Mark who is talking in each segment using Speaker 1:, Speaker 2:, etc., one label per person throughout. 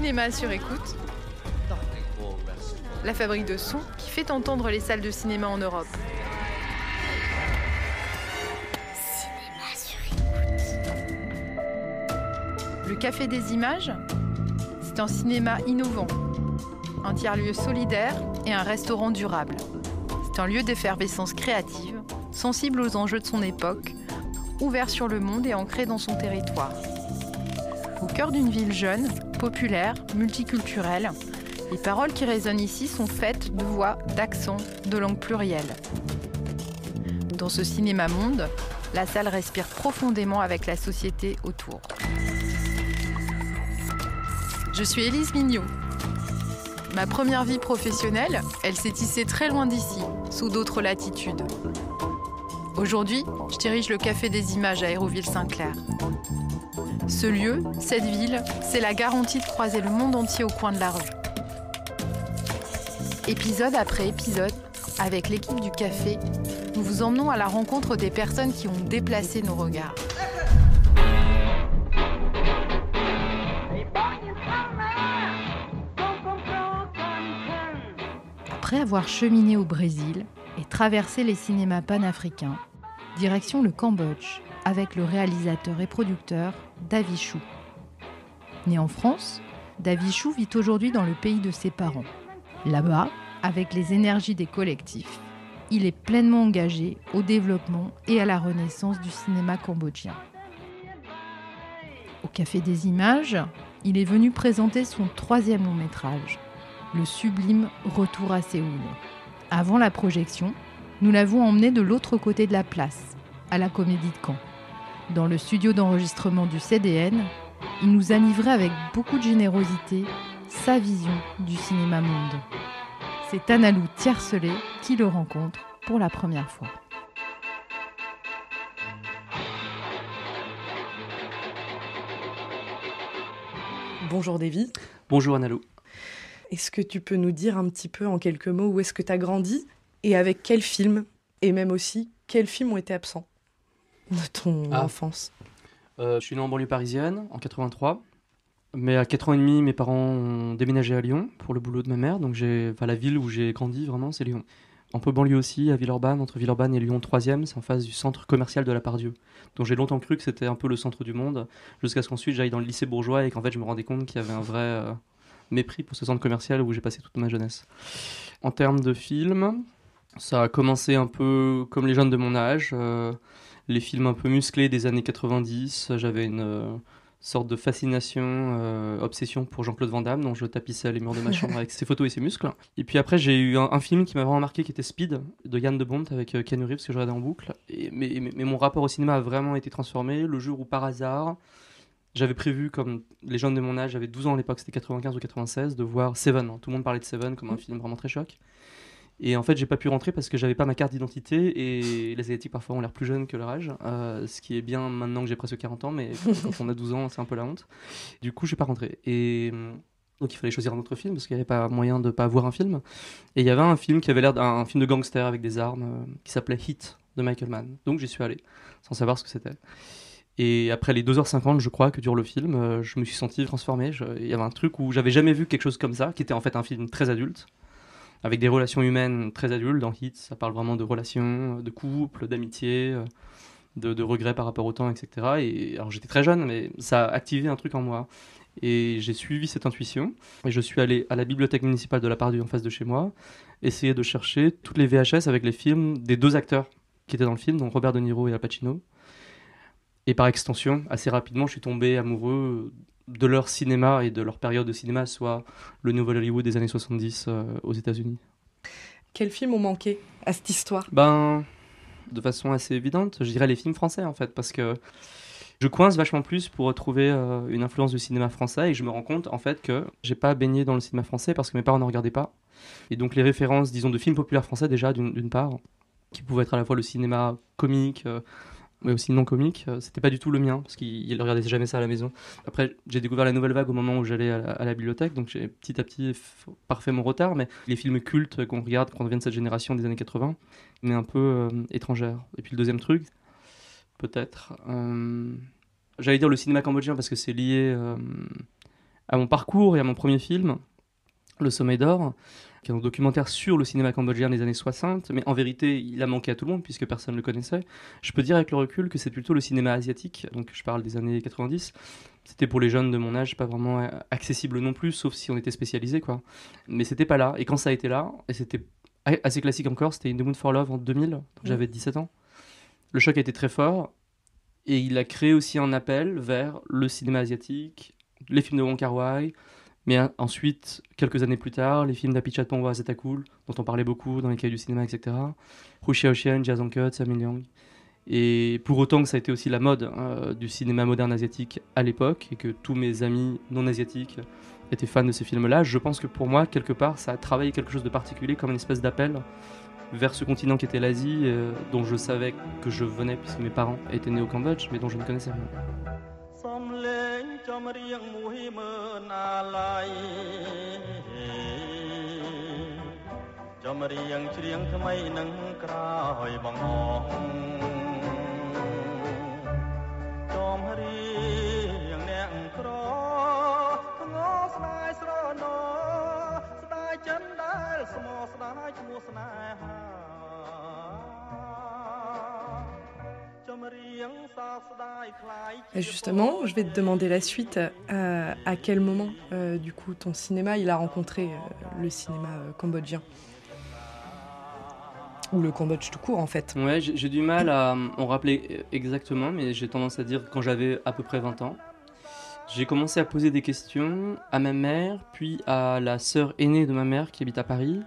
Speaker 1: Cinéma sur écoute, la fabrique de sons qui fait entendre les salles de cinéma en Europe. Cinéma sur écoute. Le Café des Images, c'est un cinéma innovant, un tiers-lieu solidaire et un restaurant durable. C'est un lieu d'effervescence créative, sensible aux enjeux de son époque, ouvert sur le monde et ancré dans son territoire. Au cœur d'une ville jeune, populaire, multiculturelle, les paroles qui résonnent ici sont faites de voix, d'accents, de langues plurielles. Dans ce cinéma-monde, la salle respire profondément avec la société autour. Je suis Élise Mignot. Ma première vie professionnelle, elle s'est tissée très loin d'ici, sous d'autres latitudes. Aujourd'hui, je dirige le Café des Images à Hérouville-Saint-Clair. Ce lieu, cette ville, c'est la garantie de croiser le monde entier au coin de la rue. Épisode après épisode, avec l'équipe du café, nous vous emmenons à la rencontre des personnes qui ont déplacé nos regards. Après avoir cheminé au Brésil et traversé les cinémas panafricains, direction le Cambodge avec le réalisateur et producteur Davy Chou. Né en France, Davy Chou vit aujourd'hui dans le pays de ses parents. Là-bas, avec les énergies des collectifs, il est pleinement engagé au développement et à la renaissance du cinéma cambodgien. Au Café des Images, il est venu présenter son 3e long-métrage, le sublime Retour à Séoul. Avant la projection, nous l'avons emmené de l'autre côté de la place, à la Comédie de Caen. Dans le studio d'enregistrement du CDN, il nous a livré avec beaucoup de générosité sa vision du cinéma monde. C'est Analou Tiercelet qui le rencontre pour la première fois.
Speaker 2: Bonjour Davy.
Speaker 3: Bonjour Analou.
Speaker 2: Est-ce que tu peux nous dire un petit peu en quelques mots où est-ce que tu as grandi et avec quels films, et même aussi quels films ont été absents de ton enfance?
Speaker 3: Je suis né en banlieue parisienne en 83, mais à 4 ans et demi, mes parents ont déménagé à Lyon pour le boulot de ma mère, donc la ville où j'ai grandi vraiment, c'est Lyon. Un peu banlieue aussi, à Villeurbanne, entre Villeurbanne et Lyon 3e, c'est en face du centre commercial de la Part-Dieu. Donc j'ai longtemps cru que c'était un peu le centre du monde, jusqu'à ce qu'ensuite j'aille dans le lycée bourgeois et qu'en fait je me rendais compte qu'il y avait un vrai mépris pour ce centre commercial où j'ai passé toute ma jeunesse. En termes de films, ça a commencé un peu comme les jeunes de mon âge, les films un peu musclés des années 90. J'avais une sorte de fascination, obsession pour Jean-Claude Van Damme, dont je tapissais les murs de ma chambre avec ses photos et ses muscles. Et puis après, j'ai eu un film qui m'a vraiment marqué, qui était Speed, de Yann de Bont, avec Keanu Reeves, que je regardais en boucle. Mais mon rapport au cinéma a vraiment été transformé le jour où, par hasard, j'avais prévu, comme les jeunes de mon âge, j'avais 12 ans à l'époque, c'était 95 ou 96, de voir Seven. Tout le monde parlait de Seven comme un film vraiment très choc. Et en fait, j'ai pas pu rentrer parce que j'avais pas ma carte d'identité et les Asiatiques parfois ont l'air plus jeunes que leur âge, ce qui est bien maintenant que j'ai presque 40 ans, mais quand on a 12 ans, c'est un peu la honte. Du coup, je suis pas rentré. Et donc, il fallait choisir un autre film parce qu'il n'y avait pas moyen de pas voir un film. Et il y avait un film qui avait l'air d'un film de gangster avec des armes qui s'appelait Hit de Michael Mann. Donc, j'y suis allé sans savoir ce que c'était. Et après les 2h50, je crois, que dure le film, je me suis senti transformé. Il y avait un truc où j'avais jamais vu quelque chose comme ça, qui était en fait un film très adulte, avec des relations humaines très adultes. Dans Hit, ça parle vraiment de relations, de couple, d'amitié, de regrets par rapport au temps, etc. Et alors j'étais très jeune, mais ça a activé un truc en moi. Et j'ai suivi cette intuition. Et je suis allé à la bibliothèque municipale de la Part-Dieu en face de chez moi, essayer de chercher toutes les VHS avec les films des 2 acteurs qui étaient dans le film, donc Robert De Niro et Al Pacino. Et par extension, assez rapidement, je suis tombé amoureux de leur cinéma et de leur période de cinéma, soit le nouvel Hollywood des années 70 aux États-Unis.
Speaker 2: Quels films ont manqué à cette histoire?
Speaker 3: De façon assez évidente, je dirais les films français en fait, parce que je coince vachement plus pour retrouver une influence du cinéma français et je me rends compte en fait que j'ai pas baigné dans le cinéma français parce que mes parents ne regardaient pas. Et donc les références, disons, de films populaires français déjà d'une part, qui pouvaient être à la fois le cinéma comique, mais aussi non comique, c'était pas du tout le mien, parce qu'il regardait jamais ça à la maison. Après, j'ai découvert la nouvelle vague au moment où j'allais à la bibliothèque, donc j'ai petit à petit parfait mon retard, mais les films cultes qu'on regarde quand on vient de cette génération des années 80, mais un peu étrangère. Et puis le deuxième truc, peut-être, j'allais dire le cinéma cambodgien, parce que c'est lié à mon parcours et à mon premier film, Le Sommet d'Or, qui est un documentaire sur le cinéma cambodgien des années 60, mais en vérité, il a manqué à tout le monde puisque personne ne le connaissait. Je peux dire avec le recul que c'est plutôt le cinéma asiatique, donc je parle des années 90. C'était pour les jeunes de mon âge pas vraiment accessible non plus, sauf si on était spécialisé, quoi. Mais c'était pas là. Et quand ça a été là, et c'était assez classique encore, c'était In the Mood for Love en 2000, donc j'avais 17 ans. Le choc a été très fort, et il a créé aussi un appel vers le cinéma asiatique, les films de Wong Kar-wai, mais ensuite, quelques années plus tard, les films d'Apichat Pongwa Zetakul, dont on parlait beaucoup dans les cahiers du cinéma, etc. Hu Xiaoxian, Jia Zhangke, Tsai Ming-liang. Et pour autant que ça a été aussi la mode du cinéma moderne asiatique à l'époque, et que tous mes amis non asiatiques étaient fans de ces films-là, je pense que pour moi, quelque part, ça a travaillé quelque chose de particulier, comme une espèce d'appel vers ce continent qui était l'Asie, dont je savais que je venais, puisque mes parents étaient nés au Cambodge, mais dont je ne connaissais rien.
Speaker 2: Et justement, je vais te demander la suite. À quel moment, du coup, ton cinéma, il a rencontré le cinéma cambodgien ? Ou le Cambodge tout court, en fait.
Speaker 3: Ouais, j'ai du mal à en rappeler exactement, mais j'ai tendance à dire quand j'avais à peu près 20 ans. J'ai commencé à poser des questions à ma mère, puis à la sœur aînée de ma mère qui habite à Paris,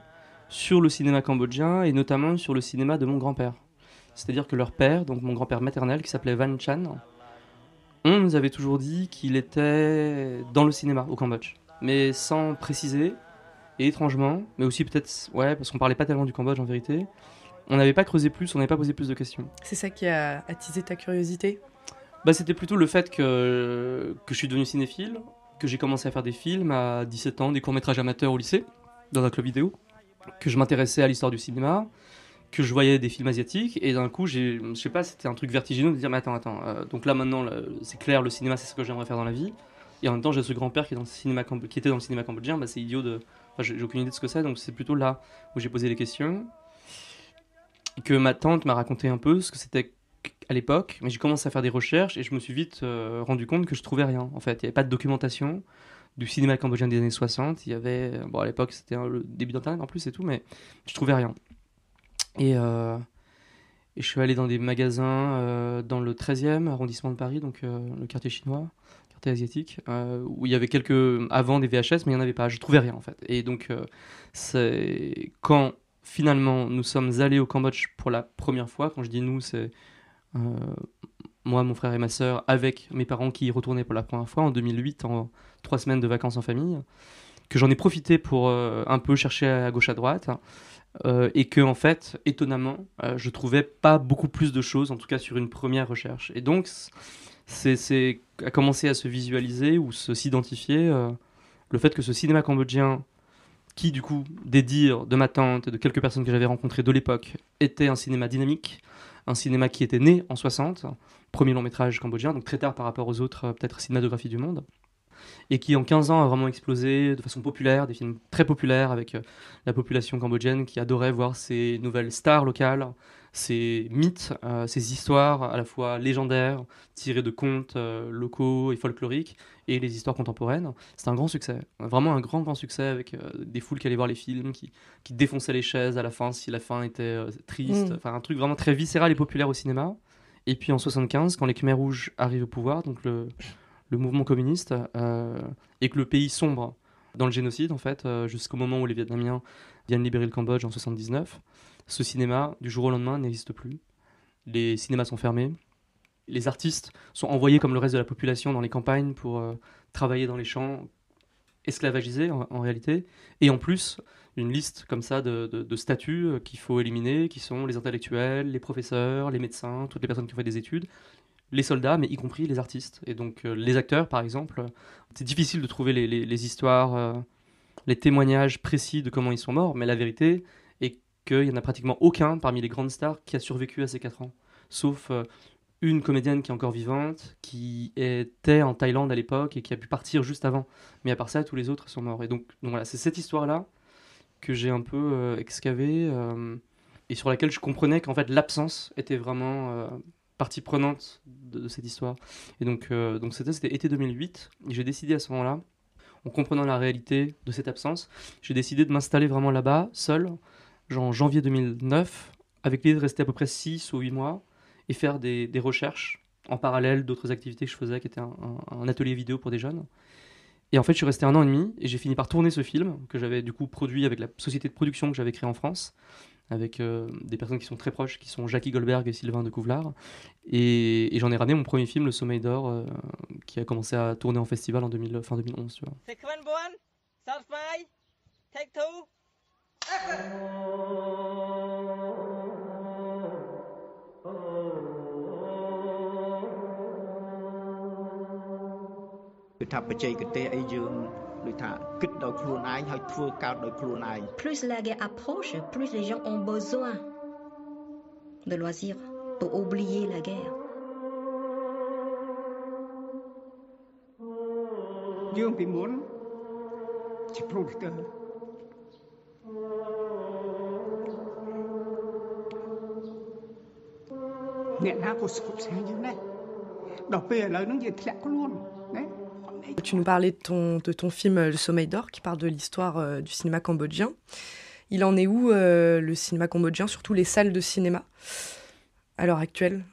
Speaker 3: sur le cinéma cambodgien et notamment sur le cinéma de mon grand-père. C'est-à-dire que leur père, donc mon grand-père maternel qui s'appelait Van Chan, on nous avait toujours dit qu'il était dans le cinéma au Cambodge, mais sans préciser, et étrangement, mais aussi peut-être, ouais, parce qu'on parlait pas tellement du Cambodge en vérité, on n'avait pas creusé plus, on n'avait pas posé plus de questions.
Speaker 2: C'est ça qui a attisé ta curiosité ?
Speaker 3: Bah, c'était plutôt le fait que je suis devenu cinéphile, que j'ai commencé à faire des films à 17 ans, des courts-métrages amateurs au lycée, dans un club vidéo, que je m'intéressais à l'histoire du cinéma, que je voyais des films asiatiques, et d'un coup, je sais pas, c'était un truc vertigineux de dire, mais attends, donc là maintenant, c'est clair, le cinéma, c'est ce que j'aimerais faire dans la vie, et en même temps, j'ai ce grand-père qui était dans le cinéma cambodgien, bah, c'est idiot de... Enfin, j'ai aucune idée de ce que c'est, donc c'est plutôt là où j'ai posé les questions, et que ma tante m'a raconté un peu ce que c'était à l'époque, mais j'ai commencé à faire des recherches, et je me suis vite rendu compte que je trouvais rien, en fait. Il n'y avait pas de documentation du cinéma cambodgien des années 60, il y avait... Bon, à l'époque, c'était le début d'Internet en plus et tout, mais je trouvais rien. Et je suis allé dans des magasins dans le 13e arrondissement de Paris, donc le quartier chinois, quartier asiatique, où il y avait avant des VHS, mais il n'y en avait pas. Je trouvais rien en fait. Et donc, c'est quand finalement nous sommes allés au Cambodge pour la première fois, quand je dis nous, c'est moi, mon frère et ma sœur, avec mes parents qui y retournaient pour la première fois en 2008, en 3 semaines de vacances en famille, que j'en ai profité pour un peu chercher à gauche à droite. Et que en fait, étonnamment, je trouvais pas beaucoup plus de choses, en tout cas sur une première recherche. Et donc, c'est à commencer à se visualiser ou s'identifier le fait que ce cinéma cambodgien, qui du coup, des dires de ma tante et de quelques personnes que j'avais rencontrées de l'époque, était un cinéma dynamique, un cinéma qui était né en 60, premier long métrage cambodgien, donc très tard par rapport aux autres peut-être cinématographies du monde, et qui en 15 ans a vraiment explosé de façon populaire, des films très populaires avec la population cambodgienne qui adorait voir ces nouvelles stars locales, ces mythes, ces histoires à la fois légendaires, tirées de contes locaux et folkloriques, et les histoires contemporaines. C'est un grand succès, vraiment un grand succès avec des foules qui allaient voir les films, qui défonçaient les chaises à la fin si la fin était triste, enfin un truc vraiment très viscéral et populaire au cinéma. Et puis en 75, quand les Khmers rouges arrivent au pouvoir, donc le mouvement communiste, et que le pays sombre dans le génocide, en fait, jusqu'au moment où les Vietnamiens viennent libérer le Cambodge en 79, ce cinéma, du jour au lendemain, n'existe plus. Les cinémas sont fermés. Les artistes sont envoyés, comme le reste de la population, dans les campagnes pour travailler dans les champs, esclavagisés en réalité. Et en plus, une liste comme ça de statuts qu'il faut éliminer, qui sont les intellectuels, les professeurs, les médecins, toutes les personnes qui ont fait des études, les soldats, mais y compris les artistes. Et donc les acteurs, par exemple, c'est difficile de trouver les histoires, les témoignages précis de comment ils sont morts, mais la vérité est qu'il n'y en a pratiquement aucun parmi les grandes stars qui a survécu à ces 4 ans. Sauf une comédienne qui est encore vivante, qui était en Thaïlande à l'époque et qui a pu partir juste avant. Mais à part ça, tous les autres sont morts. Et donc voilà, c'est cette histoire-là que j'ai un peu excavée et sur laquelle je comprenais qu'en fait l'absence était vraiment partie prenante de cette histoire. Et donc c'était été 2008. Et j'ai décidé à ce moment-là, en comprenant la réalité de cette absence, j'ai décidé de m'installer vraiment là-bas, seul, en janvier 2009, avec l'idée de rester à peu près 6 ou 8 mois et faire des recherches en parallèle d'autres activités que je faisais, qui était un atelier vidéo pour des jeunes. Et en fait, je suis resté 1 an et demi et j'ai fini par tourner ce film que j'avais du coup produit avec la société de production que j'avais créée en France, avec des personnes qui sont très proches, qui sont Jackie Goldberg et Sylvain de Couvlar. Et j'en ai ramené mon premier film, Le Sommeil d'Or, qui a commencé à tourner en festival en fin 2011. Tu vois. Take two.
Speaker 4: Plus la guerre approche, plus les gens ont besoin de loisirs pour oublier la guerre.
Speaker 2: Tu nous parlais de ton film Le Sommeil d'Or, qui parle de l'histoire du cinéma cambodgien. Il en est où le cinéma cambodgien, surtout les salles de cinéma, à l'heure actuelle ?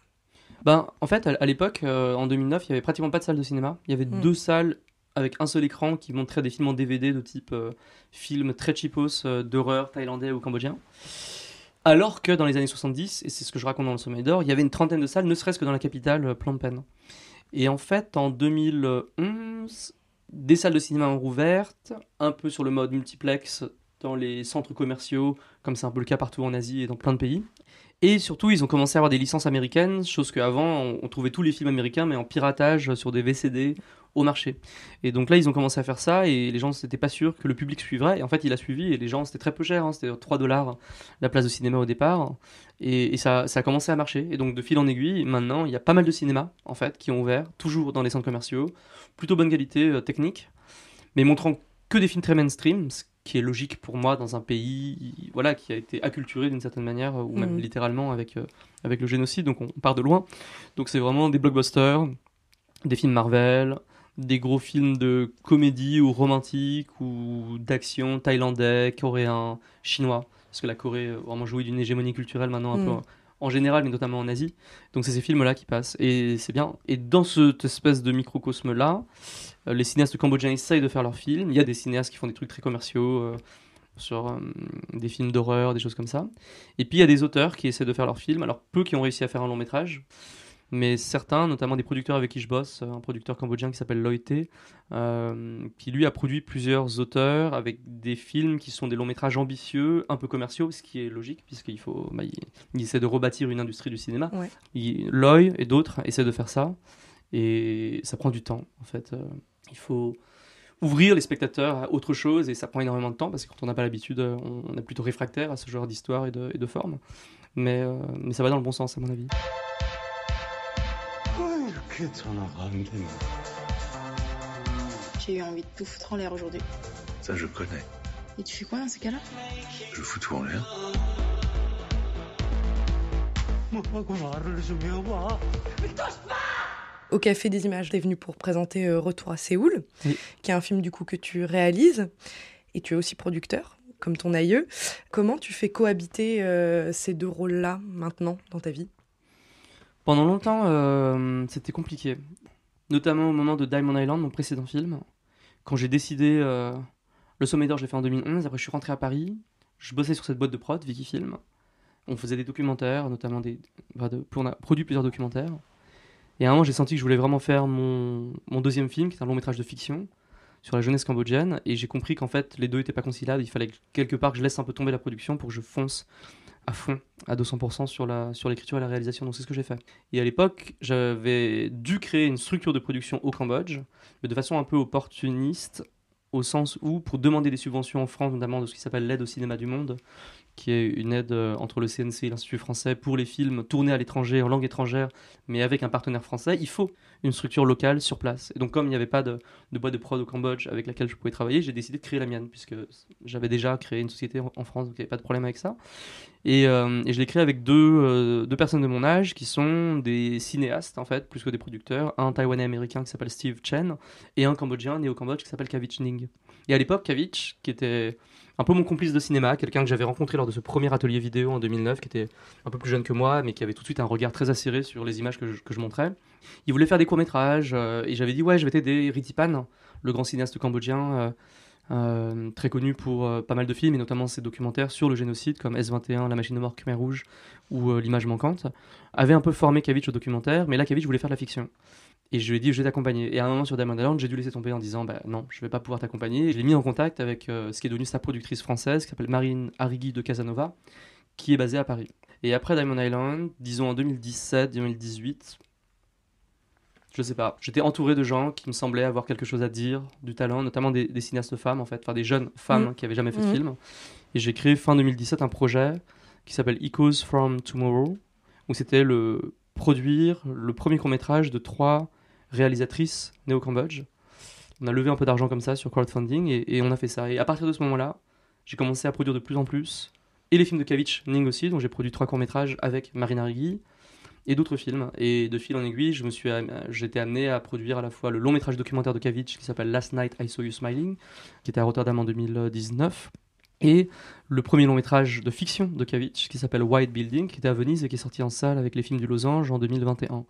Speaker 3: En fait, à l'époque, en 2009, il n'y avait pratiquement pas de salle de cinéma. Il y avait 2 salles avec un seul écran qui montraient des films en DVD de type films très cheapos d'horreur thaïlandais ou cambodgien. Alors que dans les années 70, et c'est ce que je raconte dans Le Sommeil d'Or, il y avait une trentaine de salles, ne serait-ce que dans la capitale, Phnom Penh. Et en fait, en 2011, des salles de cinéma ont rouvert, un peu sur le mode multiplex dans les centres commerciaux, comme c'est un peu le cas partout en Asie et dans plein de pays. Et surtout, ils ont commencé à avoir des licences américaines, chose qu'avant, on trouvait tous les films américains, mais en piratage sur des VCD au marché. Et donc là, ils ont commencé à faire ça, et les gens n'étaient pas sûrs que le public suivrait. Et en fait, il a suivi, et les gens, c'était très peu cher, c'était $3 la place de cinéma au départ. Et ça a commencé à marcher. Et donc, de fil en aiguille, maintenant, il y a pas mal de cinémas, en fait, qui ont ouvert, toujours dans les centres commerciaux, plutôt bonne qualité technique, mais montrant que des films très mainstream, ce qui est logique pour moi dans un pays voilà, qui a été acculturé d'une certaine manière, ou même littéralement avec le génocide, donc on part de loin. Donc c'est vraiment des blockbusters, des films Marvel, des gros films de comédie ou romantique ou d'action thaïlandais, coréen, chinois, parce que la Corée vraiment jouit d'une hégémonie culturelle maintenant un peu en général, mais notamment en Asie. Donc c'est ces films-là qui passent, et c'est bien. Et dans cette espèce de microcosme-là, les cinéastes cambodgiens essayent de faire leurs films. Il y a des cinéastes qui font des trucs très commerciaux, sur des films d'horreur, des choses comme ça. Et puis il y a des auteurs qui essaient de faire leurs films, alors peu qui ont réussi à faire un long métrage, mais certains, notamment des producteurs avec qui je bosse, un producteur cambodgien qui s'appelle Loite, qui lui a produit plusieurs auteurs avec des films qui sont des longs métrages ambitieux, un peu commerciaux, ce qui est logique, puisqu'il faut, il essaie de rebâtir une industrie du cinéma.
Speaker 2: Ouais.
Speaker 3: Loy et d'autres essaient de faire ça, et ça prend du temps, en fait. Il faut ouvrir les spectateurs à autre chose, et ça prend énormément de temps, parce que quand on n'a pas l'habitude, on est plutôt réfractaire à ce genre d'histoire et de forme. Mais ça va dans le bon sens, à mon avis.
Speaker 5: J'ai eu envie de tout foutre en l'air aujourd'hui.
Speaker 6: Ça, je connais.
Speaker 5: Et tu fais quoi dans ces cas-là ?
Speaker 6: Je fous tout en l'air.
Speaker 2: Au Café des Images, tu es venu pour présenter Retour à Séoul,
Speaker 3: oui,
Speaker 2: qui est un film du coup que tu réalises, et tu es aussi producteur, comme ton aïeux. Comment tu fais cohabiter ces 2 rôles-là maintenant dans ta vie ?
Speaker 3: Pendant longtemps, c'était compliqué. Notamment au moment de Diamond Island, mon précédent film. Quand j'ai décidé... Le Sommeil d'Or, je l'ai fait en 2011. Après, je suis rentré à Paris. Je bossais sur cette boîte de prod, Vicky Film. On faisait des documentaires, notamment on a produit plusieurs documentaires. Et à un moment, j'ai senti que je voulais vraiment faire mon deuxième film, qui est un long métrage de fiction, sur la jeunesse cambodgienne. Et j'ai compris qu'en fait, les deux n'étaient pas conciliables. Il fallait quelque part que je laisse un peu tomber la production pour que je fonce à fond, à 200% sur l'écriture et la réalisation. Donc c'est ce que j'ai fait. Et à l'époque, j'avais dû créer une structure de production au Cambodge, mais de façon un peu opportuniste, au sens où, pour demander des subventions en France, notamment de ce qui s'appelle l'aide au cinéma du monde, qui est une aide entre le CNC et l'Institut français pour les films tournés à l'étranger, en langue étrangère, mais avec un partenaire français. Il faut une structure locale sur place. Et donc, comme il n'y avait pas de boîte de prod au Cambodge avec laquelle je pouvais travailler, j'ai décidé de créer la mienne, puisque j'avais déjà créé une société en France, donc il n'y avait pas de problème avec ça. Et je l'ai créé avec deux personnes de mon âge qui sont des cinéastes, en fait, plus que des producteurs. Un Taïwanais américain qui s'appelle Steve Chen et un Cambodgien né au Cambodge qui s'appelle Kavich Ning. Et à l'époque, Kavich, qui était un peu mon complice de cinéma, quelqu'un que j'avais rencontré lors de ce premier atelier vidéo en 2009, qui était un peu plus jeune que moi, mais qui avait tout de suite un regard très acéré sur les images que je montrais. Il voulait faire des courts-métrages, et j'avais dit, ouais, je vais t'aider. Ritipan, le grand cinéaste cambodgien, très connu pour pas mal de films, et notamment ses documentaires sur le génocide, comme S21, La machine de mort Khmer Rouge, ou L'image manquante, avait un peu formé Kavich au documentaire, mais là, Kavich voulait faire de la fiction. Et je lui ai dit, je vais t'accompagner. Et à un moment sur Diamond Island, j'ai dû laisser tomber en disant, bah non, je vais pas pouvoir t'accompagner. Et je l'ai mis en contact avec ce qui est devenu sa productrice française, qui s'appelle Marine Arrigui de Casanova, qui est basée à Paris. Et après Diamond Island, disons en 2017, 2018, je sais pas, j'étais entouré de gens qui me semblaient avoir quelque chose à dire, du talent, notamment des cinéastes femmes, en fait, enfin des jeunes femmes qui avaient jamais fait de film. Et j'ai créé fin 2017 un projet qui s'appelle Echoes from Tomorrow, où c'était produire le premier court-métrage de 3 réalisatrices nées au Cambodge. On a levé un peu d'argent comme ça sur crowdfunding et on a fait ça. Et à partir de ce moment-là, j'ai commencé à produire de plus en plus. Et les films de Kavich Ning aussi, dont j'ai produit 3 courts-métrages avec Marine Arrigui et d'autres films. Et de fil en aiguille, j'étais amené à produire à la fois le long-métrage documentaire de Kavich qui s'appelle Last Night I Saw You Smiling, qui était à Rotterdam en 2019. Et le premier long-métrage de fiction de Kavich qui s'appelle White Building, qui était à Venise et qui est sorti en salle avec les films du Losange en 2021.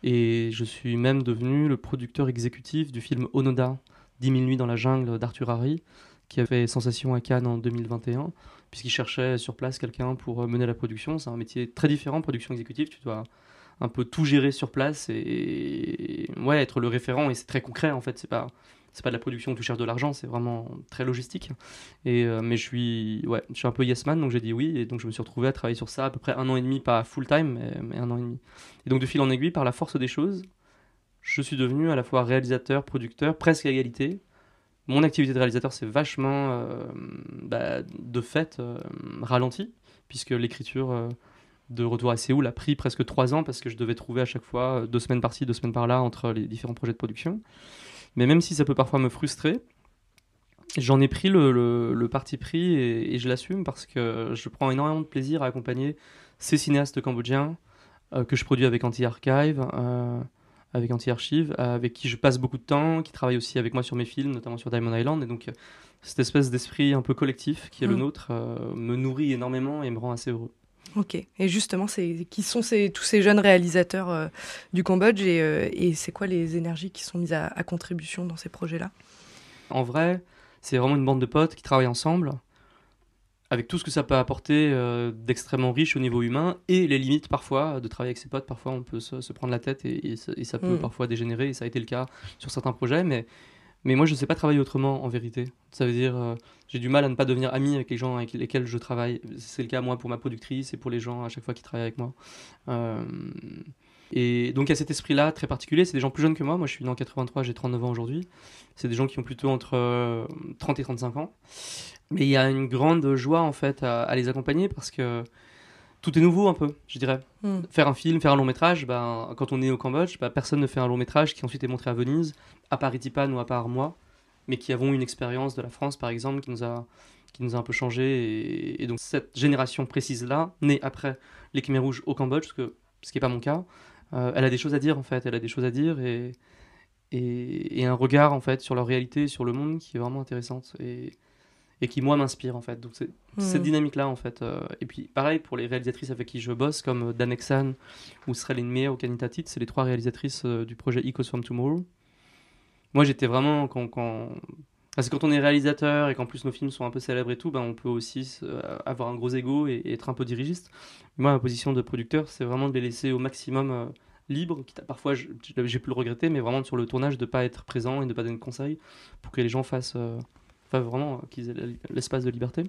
Speaker 3: Et je suis même devenu le producteur exécutif du film Onoda, 10 000 nuits dans la jungle d'Arthur Harry, qui a fait sensation à Cannes en 2021, puisqu'il cherchait sur place quelqu'un pour mener la production. C'est un métier très différent, production exécutive, tu dois un peu tout gérer sur place et ouais, être le référent, et c'est très concret en fait, c'est pas de la production où tu cherches de l'argent, c'est vraiment très logistique. Mais je suis un peu yes man, donc j'ai dit oui, et donc je me suis retrouvé à travailler sur ça à peu près 1 an et demi, pas full time, mais 1 an et demi. Et donc de fil en aiguille, par la force des choses, je suis devenu à la fois réalisateur, producteur, presque à égalité. Mon activité de réalisateur s'est vachement, de fait, ralentie, puisque l'écriture de Retour à Séoul a pris presque 3 ans, parce que je devais trouver à chaque fois 2 semaines par-ci, 2 semaines par-là, entre les différents projets de production. Mais même si ça peut parfois me frustrer, j'en ai pris le parti pris et je l'assume, parce que je prends énormément de plaisir à accompagner ces cinéastes cambodgiens que je produis avec Anti-Archive, avec qui je passe beaucoup de temps, qui travaillent aussi avec moi sur mes films, notamment sur Diamond Island. Et donc cette espèce d'esprit un peu collectif qui est le nôtre me nourrit énormément et me rend assez heureux.
Speaker 2: Ok, et justement, qui sont tous ces jeunes réalisateurs du Cambodge et c'est quoi les énergies qui sont mises à contribution dans ces projets-là ?
Speaker 3: En vrai, c'est vraiment une bande de potes qui travaillent ensemble, avec tout ce que ça peut apporter d'extrêmement riche au niveau humain, et les limites parfois de travailler avec ses potes. Parfois on peut se prendre la tête et ça peut parfois dégénérer, et ça a été le cas sur certains projets, mais moi je ne sais pas travailler autrement en vérité. Ça veut dire j'ai du mal à ne pas devenir ami avec les gens avec lesquels je travaille. C'est le cas moi pour ma productrice et pour les gens à chaque fois qui travaillent avec moi. Et donc il y a cet esprit-là très particulier. C'est des gens plus jeunes que moi. Moi je suis né en 83, j'ai 39 ans aujourd'hui. C'est des gens qui ont plutôt entre 30 et 35 ans. Mais il y a une grande joie en fait à les accompagner, parce que tout est nouveau un peu, je dirais. Faire un film, faire un long métrage, quand on est au Cambodge, personne ne fait un long métrage qui ensuite est montré à Venise, à part Ritipan ou à part moi, mais qui avons une expérience de la France par exemple qui nous a un peu changé. Et donc cette génération précise-là, née après les Khmer Rouges au Cambodge, ce qui n'est pas mon cas, elle a des choses à dire en fait, elle a des choses à dire et un regard en fait sur leur réalité, sur le monde qui est vraiment intéressante et qui moi m'inspire en fait. Donc c'est cette dynamique là en fait. Et puis pareil pour les réalisatrices avec qui je bosse, comme Danek San ou Srelin Mea ou Kanita Tit, c'est les 3 réalisatrices du projet Echoes from Tomorrow. Moi j'étais vraiment parce que quand on est réalisateur et qu'en plus nos films sont un peu célèbres et tout, on peut aussi avoir un gros ego et être un peu dirigiste. Moi ma position de producteur, c'est vraiment de les laisser au maximum libres, quitte à parfois j'ai pu le regretter, mais vraiment sur le tournage de pas être présent et de pas donner de conseils pour que les gens fassent vraiment qu'ils aient l'espace de liberté.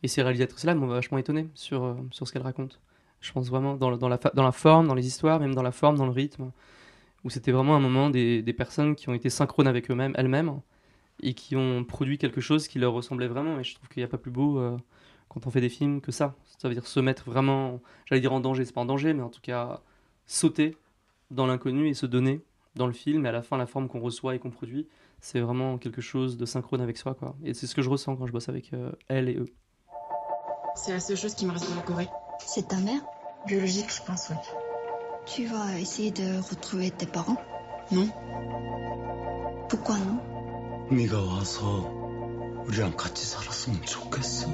Speaker 3: Et ces réalisatrices-là m'ont vachement étonné sur ce qu'elles racontent. Je pense vraiment dans la forme, dans les histoires, même dans la forme, dans le rythme, où c'était vraiment un moment des personnes qui ont été synchrones avec elles-mêmes, et qui ont produit quelque chose qui leur ressemblait vraiment. Et je trouve qu'il n'y a pas plus beau quand on fait des films que ça. Ça veut dire se mettre vraiment, j'allais dire en danger, c'est pas en danger, mais en tout cas sauter dans l'inconnu et se donner dans le film. Et à la fin, la forme qu'on reçoit et qu'on produit, c'est vraiment quelque chose de synchrone avec soi, quoi. Et c'est ce que je ressens quand je bosse avec elle et eux.
Speaker 5: C'est la seule chose qui me reste de la Corée.
Speaker 7: C'est ta mère?
Speaker 5: Biologique, je pense, oui.
Speaker 7: Tu vas essayer de retrouver tes parents?
Speaker 5: Non.
Speaker 7: Pourquoi non?
Speaker 6: 네가 와서 우리랑 같이 살았으면 좋겠어.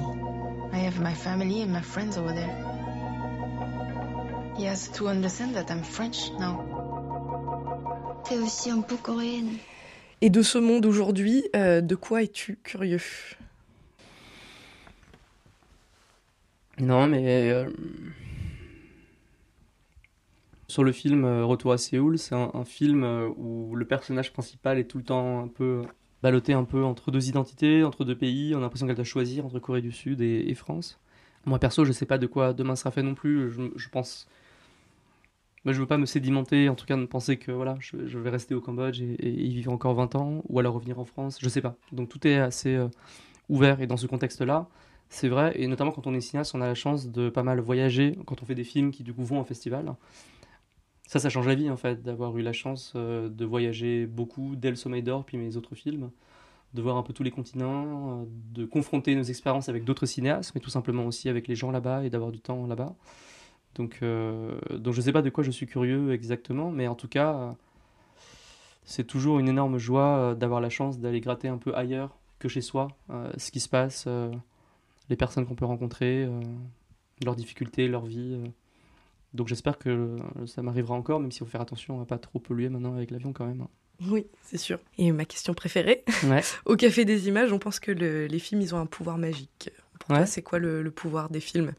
Speaker 5: I have my family and my friends over there. He has to understand that I'm French now.
Speaker 7: T'es aussi un peu coréenne.
Speaker 2: Et de ce monde aujourd'hui, de quoi es-tu curieux?
Speaker 3: Non, mais sur le film Retour à Séoul, c'est un film où le personnage principal est tout le temps un peu ballotté un peu entre deux identités, entre deux pays. On a l'impression qu'elle doit choisir entre Corée du Sud et France. Moi perso, je sais pas de quoi demain sera fait non plus. Je pense, moi, je veux pas me sédimenter, en tout cas de penser que voilà, je vais rester au Cambodge et y vivre encore 20 ans, ou alors revenir en France. Je sais pas. Donc tout est assez ouvert. Et dans ce contexte-là, c'est vrai, et notamment quand on est cinéaste, on a la chance de pas mal voyager quand on fait des films qui du coup vont en festival. Ça change la vie en fait, d'avoir eu la chance de voyager beaucoup dès Le Sommeil d'Or, puis mes autres films, de voir un peu tous les continents, de confronter nos expériences avec d'autres cinéastes, mais tout simplement aussi avec les gens là-bas et d'avoir du temps là-bas. Donc je sais pas de quoi je suis curieux exactement, mais en tout cas, c'est toujours une énorme joie d'avoir la chance d'aller gratter un peu ailleurs que chez soi, ce qui se passe, les personnes qu'on peut rencontrer, leurs difficultés, leur vie. Donc j'espère que ça m'arrivera encore, même s'il faut faire attention à pas trop polluer maintenant avec l'avion quand même.
Speaker 2: Oui, c'est sûr. Et ma question préférée,
Speaker 3: Ouais.
Speaker 2: au Café des Images, on pense que les films, ils ont un pouvoir magique. Pour toi, c'est quoi le pouvoir des films?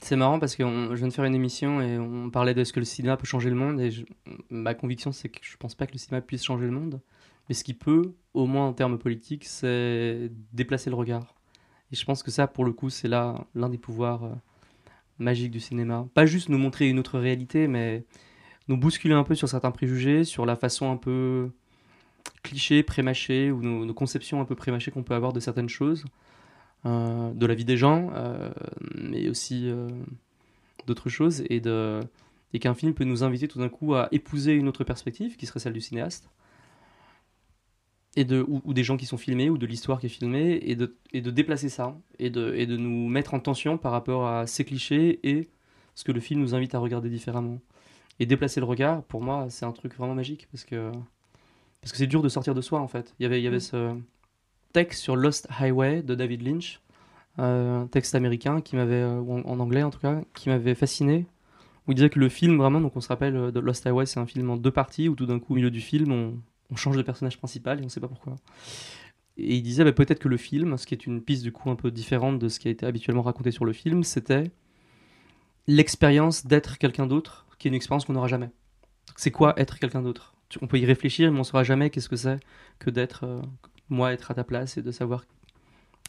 Speaker 3: C'est marrant parce que je viens de faire une émission et on parlait de ce que le cinéma peut changer le monde, et ma conviction c'est que je pense pas que le cinéma puisse changer le monde, mais ce qui peut, au moins en termes politiques, c'est déplacer le regard. Et je pense que ça, pour le coup, c'est là l'un des pouvoirs magiques du cinéma. Pas juste nous montrer une autre réalité, mais nous bousculer un peu sur certains préjugés, sur la façon un peu cliché, prémâchée, ou nos conceptions un peu prémâchées qu'on peut avoir de certaines choses, de la vie des gens, mais aussi d'autres choses, et qu'un film peut nous inviter tout d'un coup à épouser une autre perspective, qui serait celle du cinéaste, ou des gens qui sont filmés, ou de l'histoire qui est filmée, et de déplacer ça, et de nous mettre en tension par rapport à ces clichés et ce que le film nous invite à regarder différemment. Et déplacer le regard, pour moi, c'est un truc vraiment magique, parce que c'est dur de sortir de soi, en fait. Il y avait ce texte sur Lost Highway de David Lynch, un texte américain qui m'avait, en anglais en tout cas, qui m'avait fasciné, où il disait que le film, vraiment, donc on se rappelle de Lost Highway, c'est un film en 2 parties, où tout d'un coup, au milieu du film, on change de personnage principal et on ne sait pas pourquoi. Et il disait peut-être que le film, ce qui est une piste du coup un peu différente de ce qui a été habituellement raconté sur le film, c'était l'expérience d'être quelqu'un d'autre, qui est une expérience qu'on n'aura jamais. C'est quoi être quelqu'un d'autre? On peut y réfléchir, mais on ne saura jamais qu'est-ce que c'est que d'être, moi, être à ta place, et de savoir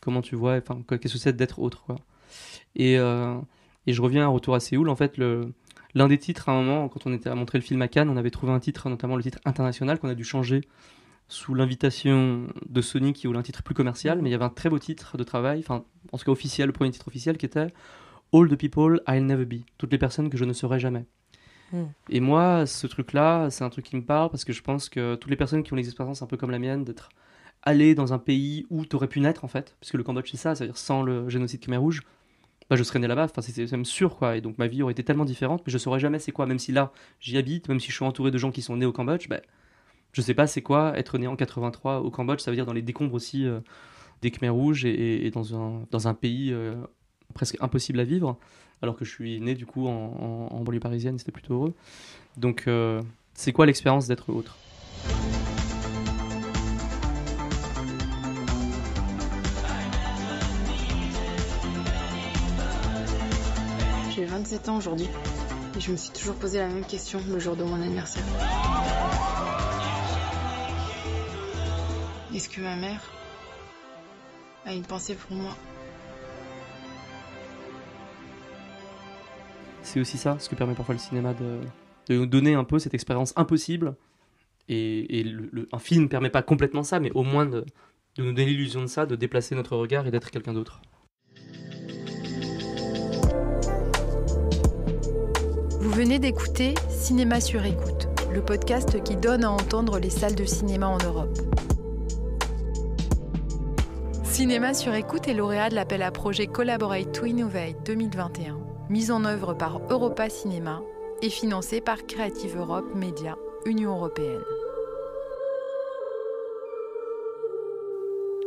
Speaker 3: comment tu vois, enfin, qu'est-ce que c'est d'être autre, quoi. Et je reviens à Retour à Séoul, en fait, l'un des titres, à un moment, quand on était à montrer le film à Cannes, on avait trouvé un titre, notamment le titre international, qu'on a dû changer sous l'invitation de Sony, qui voulait un titre plus commercial, mais il y avait un très beau titre de travail, enfin, en tout cas officiel, le premier titre officiel, qui était All the people I'll never be, toutes les personnes que je ne serai jamais. Et moi, ce truc-là, c'est un truc qui me parle, parce que je pense que toutes les personnes qui ont des expériences un peu comme la mienne, d'être allé dans un pays où tu aurais pu naître, en fait, parce que le Cambodge, c'est ça, c'est-à-dire sans le génocide Khmer Rouge, je serais né là-bas, enfin, c'est même sûr, quoi, et donc ma vie aurait été tellement différente, mais je saurais jamais c'est quoi, même si là, j'y habite, même si je suis entouré de gens qui sont nés au Cambodge, je sais pas c'est quoi être né en 83 au Cambodge, ça veut dire dans les décombres aussi des Khmer Rouges, et dans un pays presque impossible à vivre, alors que je suis né du coup en banlieue parisienne, c'était plutôt heureux. Donc c'est quoi l'expérience d'être autre?
Speaker 5: J'ai 27 ans aujourd'hui et je me suis toujours posé la même question le jour de mon anniversaire. Est-ce que ma mère a une pensée pour moi?
Speaker 3: C'est aussi ça, ce que permet parfois le cinéma, de nous donner un peu cette expérience impossible. Et un film ne permet pas complètement ça, mais au moins de nous donner l'illusion de ça, de déplacer notre regard et d'être quelqu'un d'autre.
Speaker 1: Vous venez d'écouter Cinéma sur écoute, le podcast qui donne à entendre les salles de cinéma en Europe. Cinéma sur écoute est lauréat de l'appel à projet Collaborate to Innovate 2021, mis en œuvre par Europa Cinéma et financé par Creative Europe Média, Union européenne.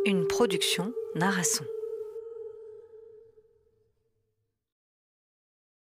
Speaker 8: Une production Narasson.